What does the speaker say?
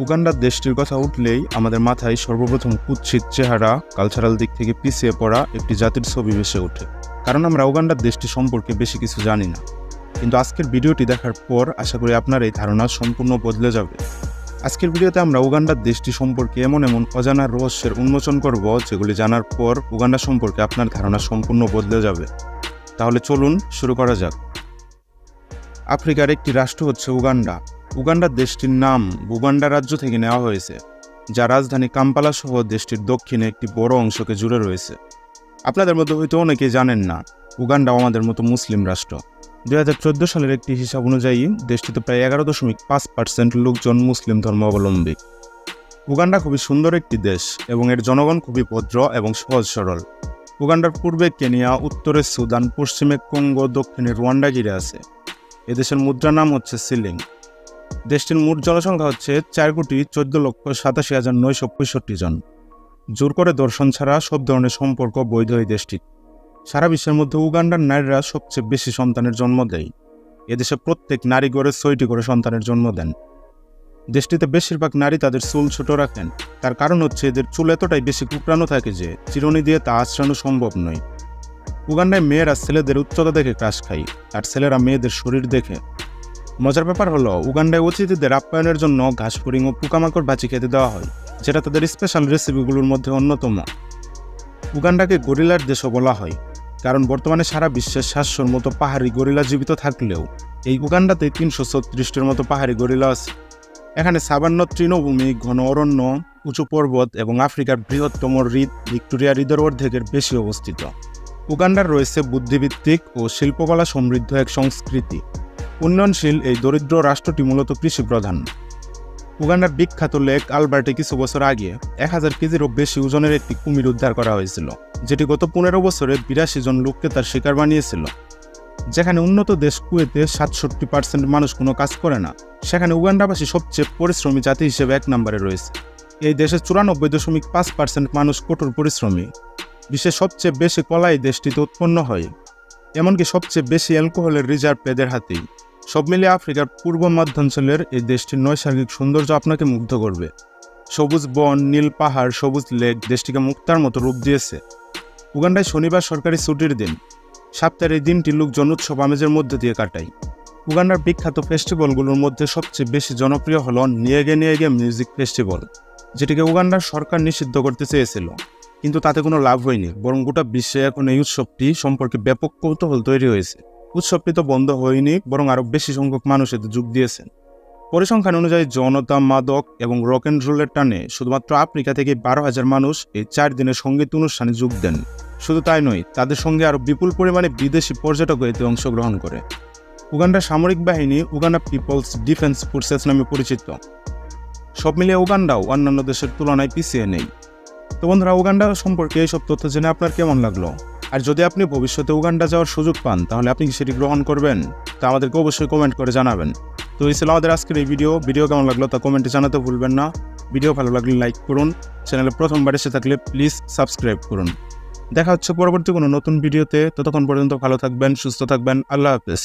উগান্ডার দেশটির কথা উঠলেই আমাদের মাথায় সর্বপ্রথম কুৎসিত চেহারা, কালচারাল দিক থেকে পিছিয়ে পড়া একটি জাতির ছবি ভেসে ওঠে। কারণ আমরা উগান্ডার দেশটি সম্পর্কে বেশি কিছু জানি না। কিন্তু আজকের ভিডিওটি দেখার পর আশা করি আপনার এই ধারণা সম্পূর্ণ বদলে যাবে। আজকের ভিডিওতে আমরা উগান্ডার দেশটি সম্পর্কে এমন অজানা রহস্যের উন্মোচন করব, যেগুলি জানার পর উগান্ডা সম্পর্কে আপনার ধারণা সম্পূর্ণ বদলে যাবে। তাহলে চলুন শুরু করা যাক। আফ্রিকার একটি রাষ্ট্র হচ্ছে উগান্ডা। উগান্ডার দেশটির নাম উগান্ডা রাজ্য থেকে নেওয়া হয়েছে, যা রাজধানী কাম্পালা সহ দেশটির দক্ষিণে একটি বড় অংশকে জুড়ে রয়েছে। আপনাদের মধ্যে হয়তো অনেকেই জানেন না, উগান্ডাও আমাদের মতো মুসলিম রাষ্ট্র। 2014 সালের একটি হিসাব অনুযায়ী দেশটিতে প্রায় 11.5% লোকজন মুসলিম ধর্মাবলম্বী। উগান্ডা খুবই সুন্দর একটি দেশ এবং এর জনগণ খুবই ভদ্র এবং সহজ সরল। উগান্ডার পূর্বে কেনিয়া, উত্তরে সুদান, পশ্চিমে কঙ্গো, দক্ষিণে রুয়ান্ডা ঘিরে আছে। এদেশের মুদ্রা নাম হচ্ছে সিলিং। দেশটির মোট জনসংখ্যা হচ্ছে 4,14,87,965 জন। জোর করে দর্শন ছাড়া সব ধরনের সম্পর্ক বৈধ এই দেশটি। সারা বিশ্বের মধ্যে উগান্ডার নারীরা সবচেয়ে বেশি সন্তানের জন্ম দেয়। এদেশে প্রত্যেক নারী গড়ে 6টি করে সন্তানের জন্ম দেন। দেশটিতে বেশিরভাগ নারী তাদের চুল ছোট রাখেন। তার কারণ হচ্ছে এদের চুল এতটাই বেশি কুকড়ানো থাকে যে চিরুনি দিয়ে তা আঁচড়ানো সম্ভব নয়। উগান্ডায় মেয়েরা ছেলেদের উচ্চতা দেখে ক্রাশ খায়, আর ছেলেরা মেয়েদের শরীর দেখে। মজার ব্যাপার হলো, উগান্ডায় অতিথিদের আপ্যায়নের জন্য ঘাসফড়িং ও পোকামাকড় ভাজি খেতে দেওয়া হয়, যেটা তাদের স্পেশাল রেসিপিগুলোর মধ্যে অন্যতম। উগান্ডাকে গরিলার দেশও বলা হয়, কারণ বর্তমানে সারা বিশ্বে 700-র মতো পাহাড়ি গরিলা জীবিত থাকলেও এই উগান্ডাতে 336-টির মতো পাহাড়ি গরিলা আছে। এখানে সাভান্ন তৃণভূমি, ঘন অরণ্য, উঁচু পর্বত এবং আফ্রিকার বৃহত্তম হ্রদ ভিক্টোরিয়া হ্রদের অর্ধেকের বেশি অবস্থিত। উগান্ডার রয়েছে বুদ্ধিভিত্তিক ও শিল্পকলা সমৃদ্ধ এক সংস্কৃতি। উন্নয়নশীল এই দরিদ্র রাষ্ট্রটি মূলত কৃষি প্রধান। উগান্ডার বিখ্যাত লেক আলবার্টে কিছু বছর আগে 1000 কেজিরও বেশি ওজনের একটি কুমির উদ্ধার করা হয়েছিল, যেটি গত 15 বছরে 82 জন লোককে তার শিকার বানিয়েছিল। যেখানে উন্নত দেশ কুয়েতে 67% মানুষ কোনো কাজ করে না, সেখানে উগান্ডাবাসী সবচেয়ে পরিশ্রমী জাতি হিসেবে 1 নম্বরে রয়েছে। এই দেশের 94.5% মানুষ কঠোর পরিশ্রমী। বিশ্বের সবচেয়ে বেশি কলা এই দেশটিতে উৎপন্ন হয়। এমনকি সবচেয়ে বেশি অ্যালকোহলের রিজার্ভ এদের হাতেই। সব মিলিয়ে আফ্রিকার পূর্ব মধ্যাঞ্চলের এই দেশটির নৈসর্গিক সৌন্দর্য আপনাকে মুগ্ধ করবে। সবুজ বন, নীল পাহাড়, সবুজ লেক দেশটিকে মুক্তার মতো রূপ দিয়েছে। উগান্ডায় শনিবার সরকারি ছুটির দিন। সপ্তাহের এই দিনটি লোকজন উৎসব আমেজের মধ্যে দিয়ে কাটায়। উগান্ডার বিখ্যাত ফেস্টিভ্যালগুলোর মধ্যে সবচেয়ে বেশি জনপ্রিয় হল নিয়েগে মিউজিক ফেস্টিভ্যাল, যেটিকে উগান্ডার সরকার নিষিদ্ধ করতে চেয়েছিল, কিন্তু তাতে কোনো লাভ হয়নি। বরং গোটা বিশ্বে এখন এই উৎসবটি সম্পর্কে ব্যাপক কৌতূহল তৈরি হয়েছে। উৎসবটি তো বন্ধ হয়নি, বরং আরও বেশি সংখ্যক মানুষ এতে যোগ দিয়েছেন। পরিসংখ্যান অনুযায়ী যৌনতা, মাদক এবং রক অ্যান্ড রোলের টানে শুধুমাত্র আফ্রিকা থেকে 12,000 মানুষ এই 4 দিনের সঙ্গীত অনুষ্ঠানে যোগ দেন। শুধু তাই নয়, তাদের সঙ্গে আরও বিপুল পরিমাণে বিদেশি পর্যটকও এতে অংশগ্রহণ করে। উগান্ডার সামরিক বাহিনী উগান্ডা পিপলস ডিফেন্স ফোর্সেস নামে পরিচিত। সব মিলিয়ে উগান্ডাও অন্যান্য দেশের তুলনায় পিছিয়ে নেই। তো বন্ধুরা, উগান্ডা সম্পর্কে এইসব তথ্য জেনে আপনার কেমন লাগলো? আর যদি আপনি ভবিষ্যতে উগান্ডা যাওয়ার সুযোগ পান, তাহলে আপনি কি সেটি গ্রহণ করবেন? তা আমাদেরকে অবশ্যই কমেন্ট করে জানাবেন। তো এই ছিল আমাদের আজকের এই ভিডিও কেমন লাগলো তা কমেন্টে জানাতে ভুলবেন না। ভিডিও ভালো লাগলে লাইক করুন, চ্যানেলে প্রথমবার এসে থাকলে প্লিজ সাবস্ক্রাইব করুন। দেখা হচ্ছে পরবর্তী কোনো নতুন ভিডিওতে। ততক্ষণ পর্যন্ত ভালো থাকবেন, সুস্থ থাকবেন। আল্লাহ হাফেজ।